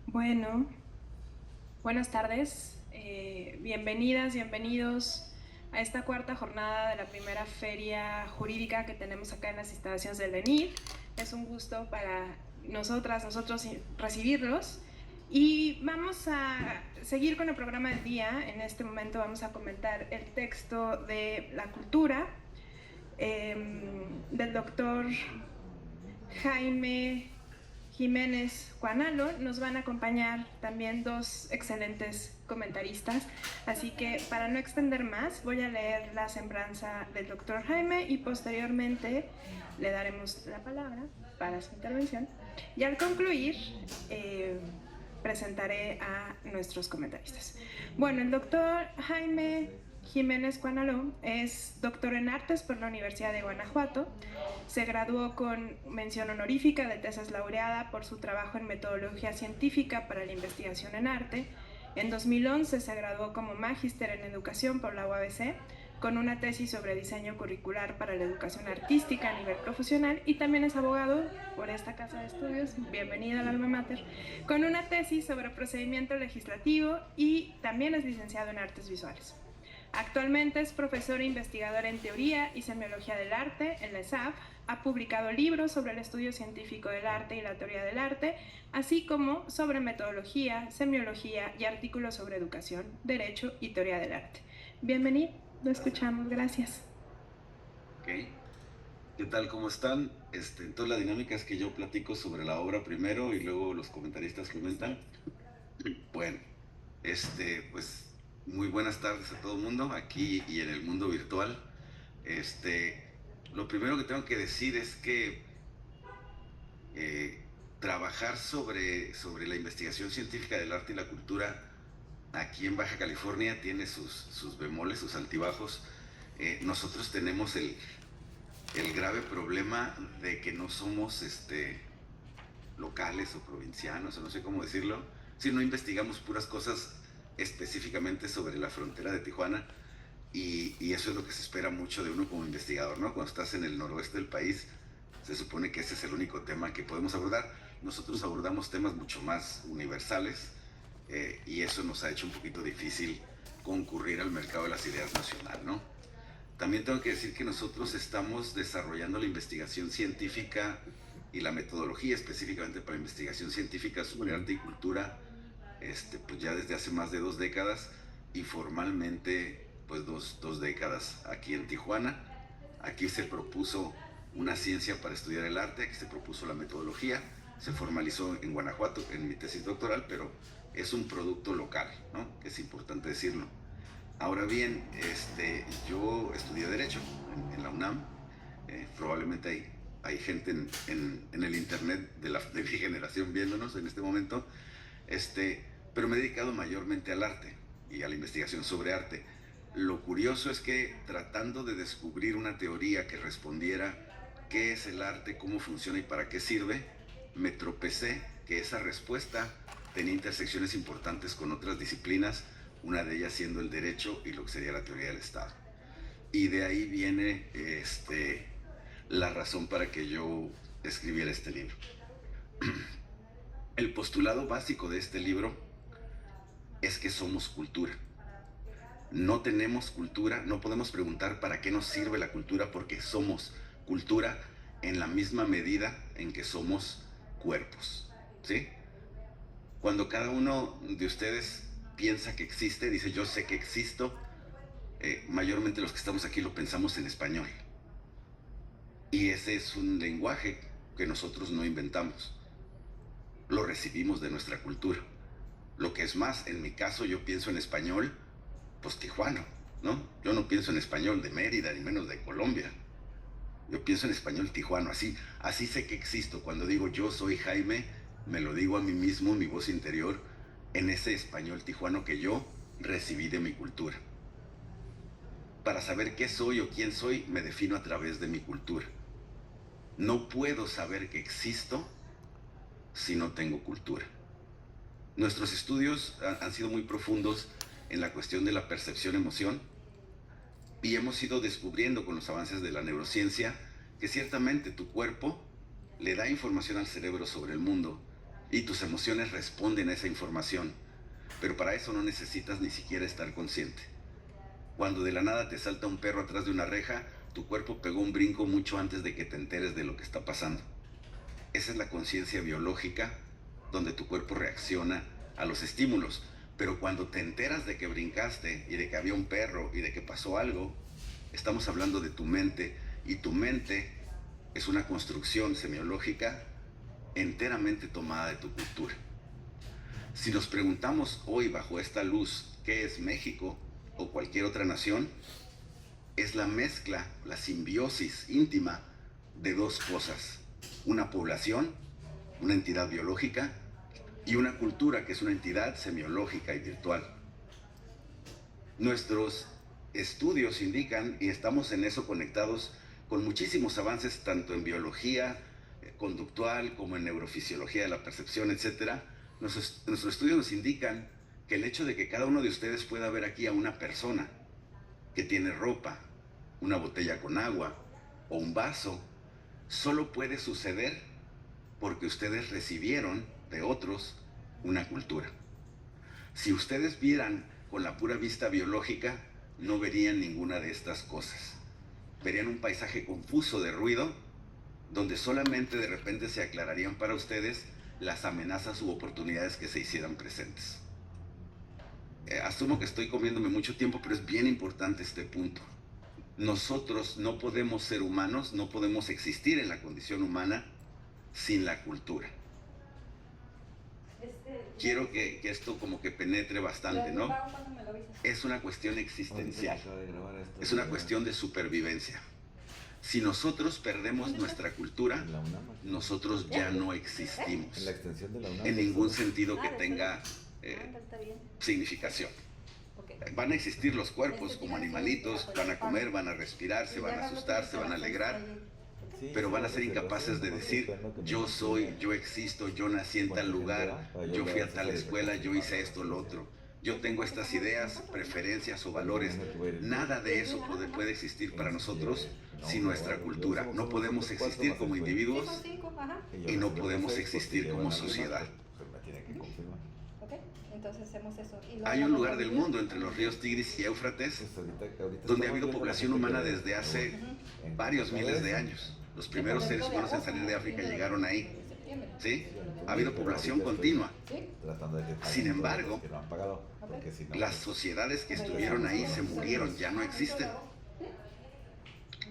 Bueno, buenas tardes, bienvenidas, bienvenidos a esta cuarta jornada de la primera feria jurídica que tenemos acá en las instalaciones del DENIT. Es un gusto para nosotros recibirlos y vamos a seguir con el programa del día. En este momento vamos a comentar el texto de La cultura del doctor Jaime Jiménez Cuanalo. Nos van a acompañar también dos excelentes comentaristas, así que para no extender más voy a leer la semblanza del doctor Jaime y posteriormente le daremos la palabra para su intervención y al concluir presentaré a nuestros comentaristas. Bueno, el doctor Jaime Jiménez Cuanalo es doctor en artes por la Universidad de Guanajuato. Se graduó con mención honorífica de tesis laureada por su trabajo en metodología científica para la investigación en arte. En 2011 se graduó como magíster en educación por la UABC con una tesis sobre diseño curricular para la educación artística a nivel profesional, y también es abogado por esta casa de estudios, bienvenida al alma mater, con una tesis sobre procedimiento legislativo, y también es licenciado en artes visuales. Actualmente es profesor e investigador en teoría y semiología del arte en la ESAF. Ha publicado libros sobre el estudio científico del arte y la teoría del arte, así como sobre metodología, semiología y artículos sobre educación, derecho y teoría del arte. Bienvenido, lo escuchamos, gracias. Ok, ¿qué tal? ¿Cómo están? Entonces la dinámica es que yo platico sobre la obra primero y luego los comentaristas comentan. Bueno, pues muy buenas tardes a todo el mundo, aquí y en el mundo virtual. Lo primero que tengo que decir es que trabajar sobre la investigación científica del arte y la cultura aquí en Baja California tiene sus bemoles, sus altibajos. Nosotros tenemos el grave problema de que no somos locales o provincianos, o no sé cómo decirlo, si no investigamos puras cosas específicamente sobre la frontera de Tijuana, y eso es lo que se espera mucho de uno como investigador, ¿no? Cuando estás en el noroeste del país, se supone que ese es el único tema que podemos abordar. Nosotros abordamos temas mucho más universales, y eso nos ha hecho un poquito difícil concurrir al mercado de las ideas nacional, ¿no? También tengo que decir que nosotros estamos desarrollando la investigación científica y la metodología específicamente para investigación científica sobre arte y cultura, pues ya desde hace más de 2 décadas, y formalmente pues dos décadas aquí en Tijuana. Aquí se propuso una ciencia para estudiar el arte, aquí se propuso la metodología, se formalizó en Guanajuato en mi tesis doctoral, pero es un producto local, ¿no? Que es importante decirlo. Ahora bien, yo estudié Derecho en la UNAM. Probablemente hay gente en el internet de mi generación viéndonos en este momento, pero me he dedicado mayormente al arte y a la investigación sobre arte. Lo curioso es que tratando de descubrir una teoría que respondiera qué es el arte, cómo funciona y para qué sirve, me tropecé que esa respuesta tenía intersecciones importantes con otras disciplinas, una de ellas siendo el derecho y lo que sería la teoría del Estado. Y de ahí viene la razón para que yo escribiera este libro. El postulado básico de este libro es que somos cultura. No tenemos cultura, no podemos preguntar para qué nos sirve la cultura, porque somos cultura en la misma medida en que somos cuerpos, ¿sí? Cuando cada uno de ustedes piensa que existe, dice yo sé que existo, mayormente los que estamos aquí lo pensamos en español. Y ese es un lenguaje que nosotros no inventamos, lo recibimos de nuestra cultura. Lo que es más, en mi caso yo pienso en español, pues tijuano, ¿no? Yo no pienso en español de Mérida, ni menos de Colombia. Yo pienso en español tijuano, así sé que existo. Cuando digo yo soy Jaime, me lo digo a mí mismo, mi voz interior, en ese español tijuano que yo recibí de mi cultura. Para saber qué soy o quién soy, me defino a través de mi cultura. No puedo saber que existo si no tengo cultura. Nuestros estudios han sido muy profundos en la cuestión de la percepción-emoción y hemos ido descubriendo con los avances de la neurociencia que ciertamente tu cuerpo le da información al cerebro sobre el mundo y tus emociones responden a esa información, pero para eso no necesitas ni siquiera estar consciente. Cuando de la nada te salta un perro atrás de una reja, tu cuerpo pegó un brinco mucho antes de que te enteres de lo que está pasando. Esa es la conciencia biológica, donde tu cuerpo reacciona a los estímulos. Pero cuando te enteras de que brincaste y de que había un perro y de que pasó algo, estamos hablando de tu mente, y tu mente es una construcción semiológica enteramente tomada de tu cultura. Si nos preguntamos hoy bajo esta luz qué es México o cualquier otra nación, es la mezcla, la simbiosis íntima de dos cosas: una población, una entidad biológica, y una cultura que es una entidad semiológica y virtual. Nuestros estudios indican, y estamos en eso conectados con muchísimos avances tanto en biología conductual como en neurofisiología de la percepción, etc. Nuestros estudios nos indican que el hecho de que cada uno de ustedes pueda ver aquí a una persona que tiene ropa, una botella con agua o un vaso, solo puede suceder porque ustedes recibieron de otros una cultura. Si ustedes vieran con la pura vista biológica, no verían ninguna de estas cosas. Verían un paisaje confuso de ruido, donde solamente de repente se aclararían para ustedes las amenazas u oportunidades que se hicieran presentes. Asumo que estoy comiéndome mucho tiempo, pero es bien importante este punto. Nosotros no podemos ser humanos, no podemos existir en la condición humana sin la cultura. Quiero que esto como que penetre bastante, ¿no? Es una cuestión existencial, es una cuestión de supervivencia. Si nosotros perdemos nuestra cultura, nosotros ya no existimos en ningún sentido que tenga significación. Van a existir los cuerpos como animalitos, van a comer, van a respirar, se van a asustar, se van a alegrar, pero van a ser incapaces de decir: yo soy, yo existo, yo nací en tal lugar, yo fui a tal escuela, yo hice esto, lo otro, yo tengo estas ideas, preferencias o valores. Nada de eso puede existir para nosotros sin nuestra cultura. No podemos existir como individuos y no podemos existir como sociedad. Entonces hacemos eso. Hay un lugar del mundo entre los ríos Tigris y Éufrates donde ha habido población humana desde hace varios miles de años. Los primeros seres humanos en salir de África llegaron ahí. ¿Sí? Ha habido población continua. Sin embargo, las sociedades que estuvieron ahí se murieron, ya no existen.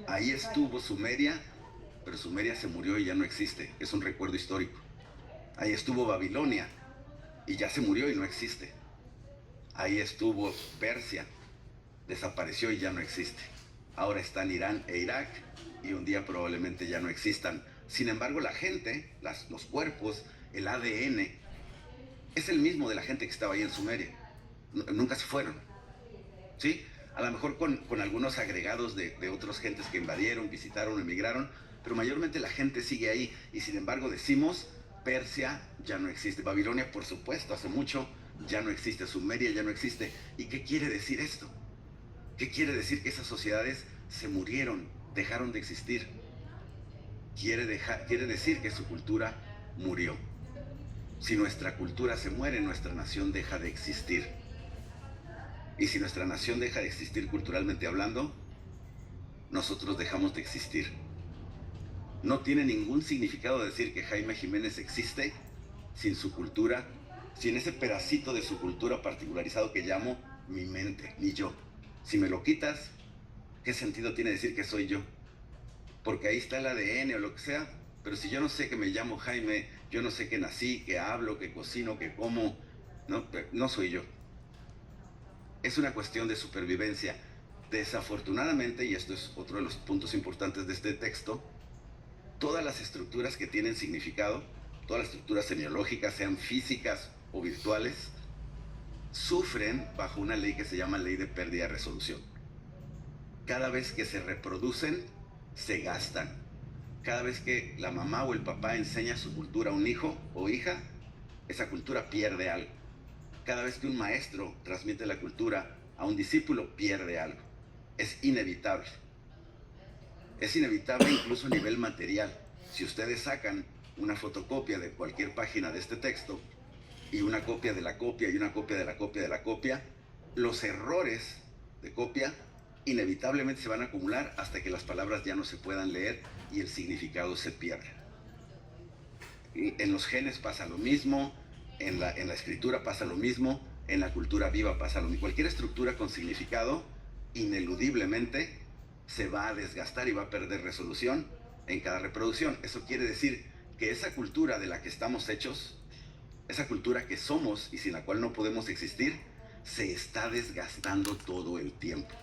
Ahí estuvo Sumeria, pero Sumeria se murió y ya no existe. Es un recuerdo histórico. Ahí estuvo Babilonia y ya se murió y no existe. Ahí estuvo Persia, desapareció y ya no existe. Ahora están Irán e Irak y un día probablemente ya no existan. Sin embargo, la gente, los cuerpos, el ADN, es el mismo de la gente que estaba ahí en Sumeria. Nunca se fueron. ¿Sí? A lo mejor con algunos agregados de otras gentes que invadieron, visitaron, emigraron, pero mayormente la gente sigue ahí. Y sin embargo decimos: Persia ya no existe, Babilonia por supuesto hace mucho ya no existe, Sumeria ya no existe. ¿Y qué quiere decir esto? ¿Qué quiere decir? Que esas sociedades se murieron, dejaron de existir. Quiere decir que su cultura murió. Si nuestra cultura se muere, nuestra nación deja de existir. Y si nuestra nación deja de existir culturalmente hablando, nosotros dejamos de existir. No tiene ningún significado decir que Jaime Jiménez existe sin su cultura, sin ese pedacito de su cultura particularizado que llamo mi mente, ni yo. Si me lo quitas, ¿qué sentido tiene decir que soy yo? Porque ahí está el ADN o lo que sea, pero si yo no sé que me llamo Jaime, yo no sé que nací, que hablo, que cocino, que como, no soy yo. Es una cuestión de supervivencia. Desafortunadamente, y esto es otro de los puntos importantes de este texto, todas las estructuras que tienen significado, todas las estructuras semiológicas, sean físicas o virtuales, sufren bajo una ley que se llama ley de pérdida-resolución. Cada vez que se reproducen, se gastan. Cada vez que la mamá o el papá enseña su cultura a un hijo o hija, esa cultura pierde algo. Cada vez que un maestro transmite la cultura a un discípulo, pierde algo. Es inevitable. Es inevitable incluso a nivel material. Si ustedes sacan una fotocopia de cualquier página de este texto y una copia de la copia y una copia de la copia de la copia, los errores de copia inevitablemente se van a acumular hasta que las palabras ya no se puedan leer y el significado se pierda. En los genes pasa lo mismo, en la escritura pasa lo mismo, en la cultura viva pasa lo mismo. Cualquier estructura con significado ineludiblemente se va a desgastar y va a perder resolución en cada reproducción. Eso quiere decir que esa cultura de la que estamos hechos, esa cultura que somos y sin la cual no podemos existir, se está desgastando todo el tiempo.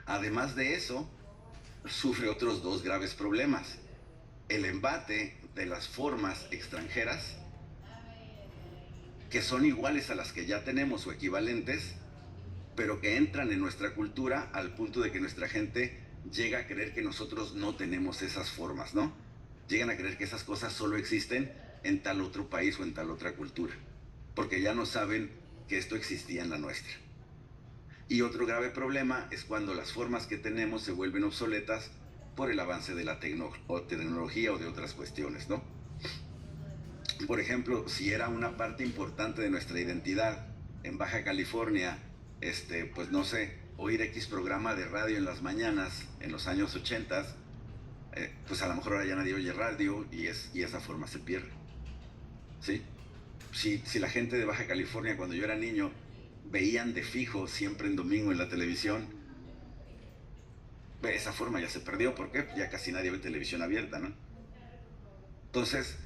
Además de eso, sufre otros dos graves problemas. El embate de las formas extranjeras, que son iguales a las que ya tenemos o equivalentes, pero que entran en nuestra cultura al punto de que nuestra gente llega a creer que nosotros no tenemos esas formas, ¿no? Llegan a creer que esas cosas solo existen en tal otro país o en tal otra cultura, porque ya no saben que esto existía en la nuestra. Y otro grave problema es cuando las formas que tenemos se vuelven obsoletas por el avance de la tecnología o de otras cuestiones, ¿no? Por ejemplo, si era una parte importante de nuestra identidad en Baja California, pues no sé, oír X programa de radio en las mañanas en los años 80, pues a lo mejor ahora ya nadie oye radio y esa forma se pierde, ¿sí? Si la gente de Baja California cuando yo era niño veían de fijo siempre en domingo en la televisión, esa forma ya se perdió, porque ya casi nadie ve televisión abierta, ¿no? Entonces,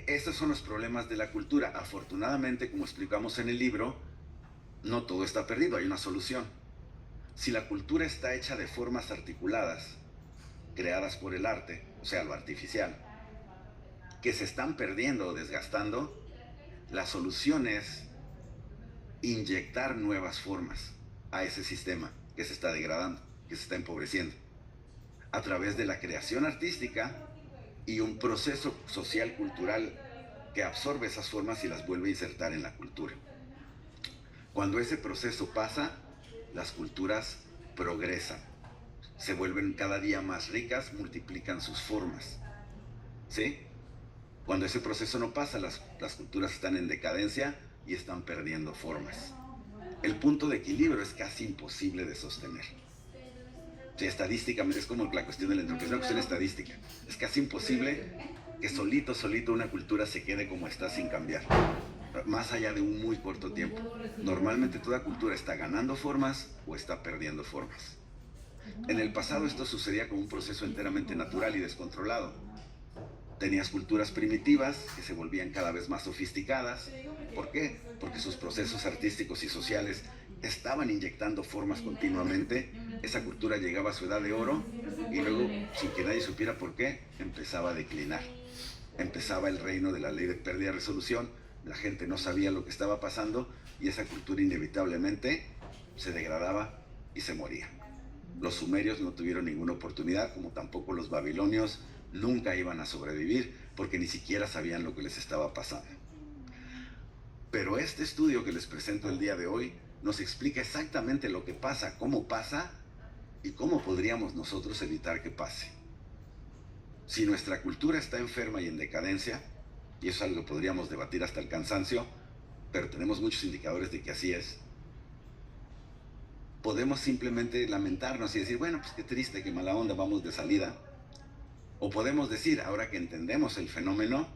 estos son los problemas de la cultura. Afortunadamente, como explicamos en el libro, no todo está perdido, hay una solución. Si la cultura está hecha de formas articuladas, creadas por el arte, o sea, lo artificial, que se están perdiendo o desgastando, la solución es inyectar nuevas formas a ese sistema que se está degradando, que se está empobreciendo, a través de la creación artística y un proceso social cultural que absorbe esas formas y las vuelve a insertar en la cultura. Cuando ese proceso pasa, las culturas progresan, se vuelven cada día más ricas, multiplican sus formas, ¿sí? Cuando ese proceso no pasa, las culturas están en decadencia y están perdiendo formas. El punto de equilibrio es casi imposible de sostener. Sí, estadísticamente, es como la cuestión de la entropía, es una cuestión estadística. Es casi imposible que solito una cultura se quede como está sin cambiar, más allá de un muy corto tiempo. Normalmente toda cultura está ganando formas o está perdiendo formas. En el pasado esto sucedía como un proceso enteramente natural y descontrolado. Tenías culturas primitivas que se volvían cada vez más sofisticadas. ¿Por qué? Porque sus procesos artísticos y sociales estaban inyectando formas continuamente. Esa cultura llegaba a su edad de oro y luego, sin que nadie supiera por qué, empezaba a declinar. Empezaba el reino de la ley de pérdida de resolución, la gente no sabía lo que estaba pasando y esa cultura inevitablemente se degradaba y se moría. Los sumerios no tuvieron ninguna oportunidad, como tampoco los babilonios nunca iban a sobrevivir porque ni siquiera sabían lo que les estaba pasando. Pero este estudio que les presento el día de hoy nos explica exactamente lo que pasa, cómo pasa y cómo podríamos nosotros evitar que pase. Si nuestra cultura está enferma y en decadencia, y eso es algo que podríamos debatir hasta el cansancio, pero tenemos muchos indicadores de que así es, podemos simplemente lamentarnos y decir, bueno, pues qué triste, qué mala onda, vamos de salida. O podemos decir, ahora que entendemos el fenómeno,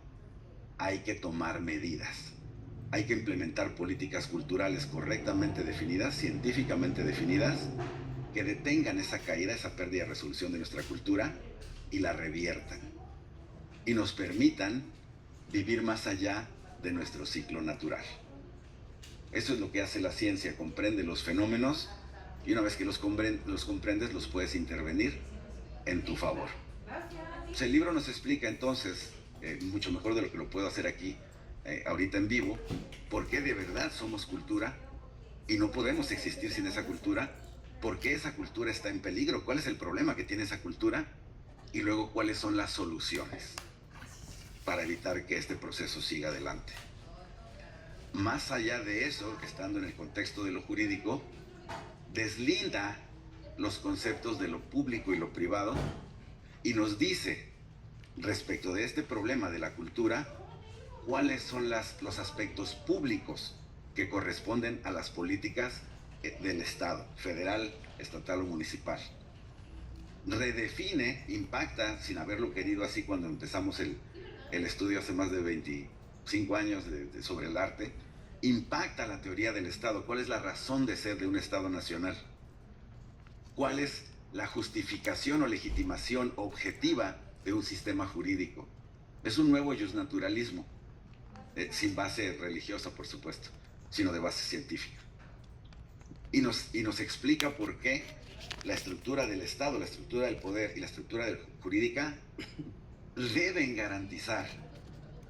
hay que tomar medidas. Hay que implementar políticas culturales correctamente definidas, científicamente definidas, que detengan esa caída, esa pérdida de resolución de nuestra cultura y la reviertan. Y nos permitan vivir más allá de nuestro ciclo natural. Eso es lo que hace la ciencia, comprende los fenómenos y una vez que los comprendes, los puedes intervenir en tu favor. Pues el libro nos explica entonces, mucho mejor de lo que lo puedo hacer aquí, ahorita en vivo, por qué de verdad somos cultura y no podemos existir sin esa cultura, por qué esa cultura está en peligro, cuál es el problema que tiene esa cultura y luego cuáles son las soluciones para evitar que este proceso siga adelante. Más allá de eso, estando en el contexto de lo jurídico, deslinda los conceptos de lo público y lo privado y nos dice, respecto de este problema de la cultura, cuáles son los aspectos públicos que corresponden a las políticas del Estado, federal, estatal o municipal. Redefine, impacta, sin haberlo querido así cuando empezamos el estudio hace más de 25 años sobre el arte, impacta la teoría del Estado. ¿Cuál es la razón de ser de un Estado nacional? ¿Cuál es la justificación o legitimación objetiva de un sistema jurídico? Es un nuevo justnaturalismo, sin base religiosa, por supuesto, sino de base científica. Y nos explica por qué la estructura del Estado, la estructura del poder y la estructura jurídica deben garantizar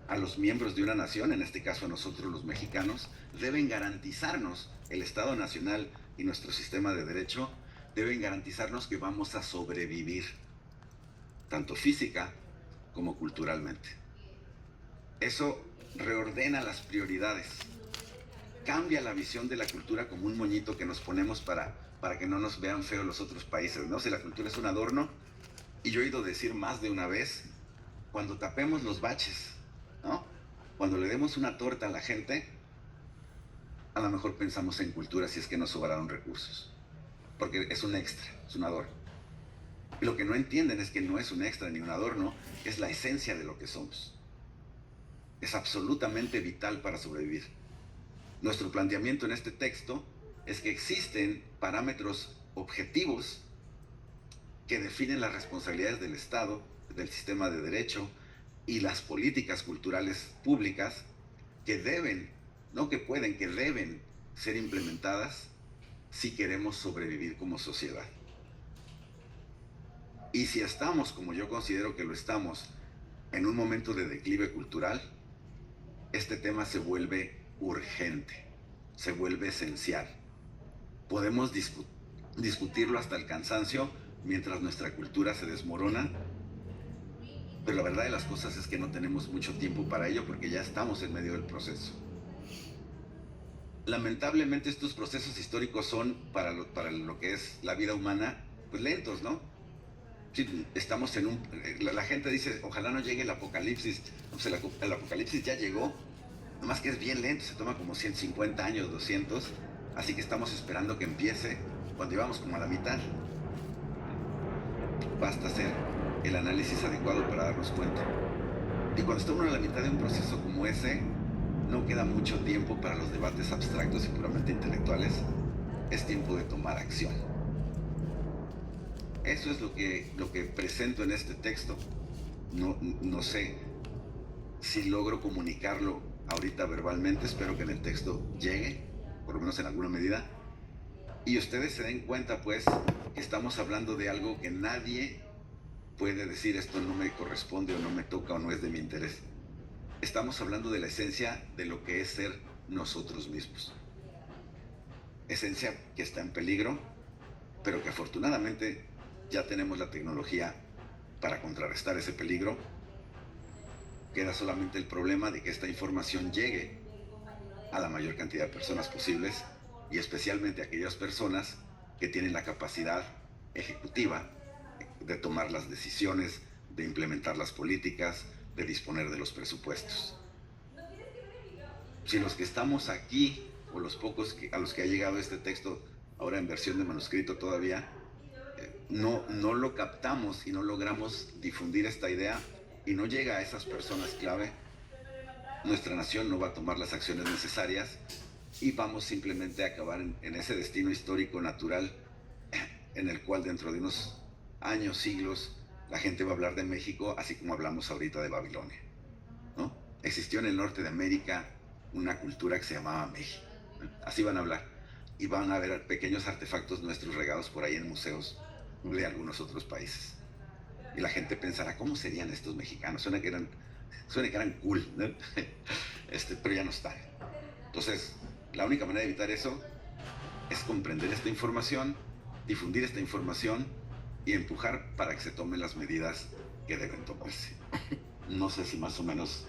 a los miembros de una nación, en este caso a nosotros los mexicanos, deben garantizarnos, el Estado Nacional y nuestro sistema de derecho, deben garantizarnos que vamos a sobrevivir, tanto física como culturalmente. Eso reordena las prioridades, cambia la visión de la cultura como un moñito que nos ponemos para que no nos vean feo los otros países, ¿no? Si la cultura es un adorno, y yo he oído decir más de una vez, cuando tapemos los baches, ¿no? Cuando le demos una torta a la gente, a lo mejor pensamos en cultura si es que nos sobraron recursos, porque es un extra, es un adorno. Y lo que no entienden es que no es un extra ni un adorno, es la esencia de lo que somos. Es absolutamente vital para sobrevivir. Nuestro planteamiento en este texto es que existen parámetros objetivos que definen las responsabilidades del Estado, del sistema de derecho y las políticas culturales públicas que deben, no que pueden, que deben ser implementadas si queremos sobrevivir como sociedad. Y si estamos, como yo considero que lo estamos, en un momento de declive cultural, este tema se vuelve urgente, se vuelve esencial. Podemos discutirlo hasta el cansancio mientras nuestra cultura se desmorona, pero la verdad de las cosas es que no tenemos mucho tiempo para ello porque ya estamos en medio del proceso. Lamentablemente estos procesos históricos son, para lo que es la vida humana, pues lentos, ¿no? Sí, estamos en la gente dice, ojalá no llegue el apocalipsis. Pues el apocalipsis ya llegó, nomás que es bien lento, se toma como 150 años, 200, así que estamos esperando que empiece cuando llevamos como a la mitad. Basta hacer el análisis adecuado para darnos cuenta. Y cuando está uno a la mitad de un proceso como ese, no queda mucho tiempo para los debates abstractos y puramente intelectuales. Es tiempo de tomar acción. Eso es lo que presento en este texto. No sé si logro comunicarlo ahorita verbalmente, espero que en el texto llegue, por lo menos en alguna medida, y ustedes se den cuenta pues que estamos hablando de algo que nadie puede decir esto no me corresponde o no me toca o no es de mi interés. Estamos hablando de la esencia de lo que es ser nosotros mismos. Esencia que está en peligro, pero que afortunadamente ya tenemos la tecnología para contrarrestar ese peligro. Queda solamente el problema de que esta información llegue a la mayor cantidad de personas posibles y especialmente a aquellas personas que tienen la capacidad ejecutiva de tomar las decisiones, de implementar las políticas, de disponer de los presupuestos. Si los que estamos aquí, o los pocos a los que ha llegado este texto, ahora en versión de manuscrito todavía, no lo captamos y no logramos difundir esta idea y no llega a esas personas clave, nuestra nación no va a tomar las acciones necesarias y vamos simplemente a acabar en ese destino histórico natural en el cual dentro de unos años, siglos, la gente va a hablar de México así como hablamos ahorita de Babilonia, ¿no? Existió en el norte de América una cultura que se llamaba México, ¿no? Así van a hablar y van a ver pequeños artefactos nuestros regados por ahí en museos de algunos otros países y la gente pensará, ¿cómo serían estos mexicanos? Suena que eran cool, ¿no? Pero ya no están. Entonces, la única manera de evitar eso es comprender esta información, difundir esta información y empujar para que se tomen las medidas que deben tomarse. no sé si más o menos...